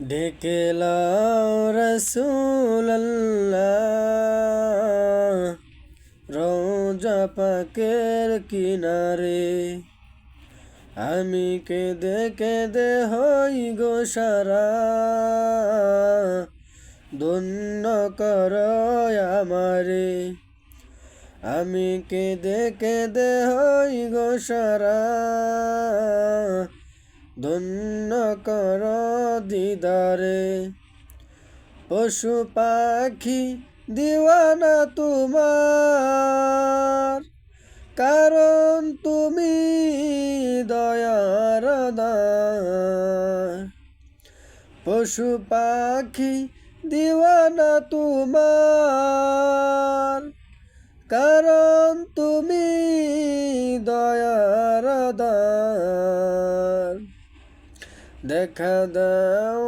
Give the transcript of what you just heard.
ডেকেলাও রাসূলুল্লাহ রওজা পাকের কিনারে। আমি কেঁদে কেঁদে হই গো সারা, ধন্য কর আমারে। আমি কেঁদে কেঁদে হই গো সারা, ধন্য কর দিদারে। পশু পাখি দিওয়ানা তোমার, কারণ তুমি দয়ার দার। পশু পাখি দিওয়ানা তোমার, কারণ তুমি দয়ার দার। দেখা দাও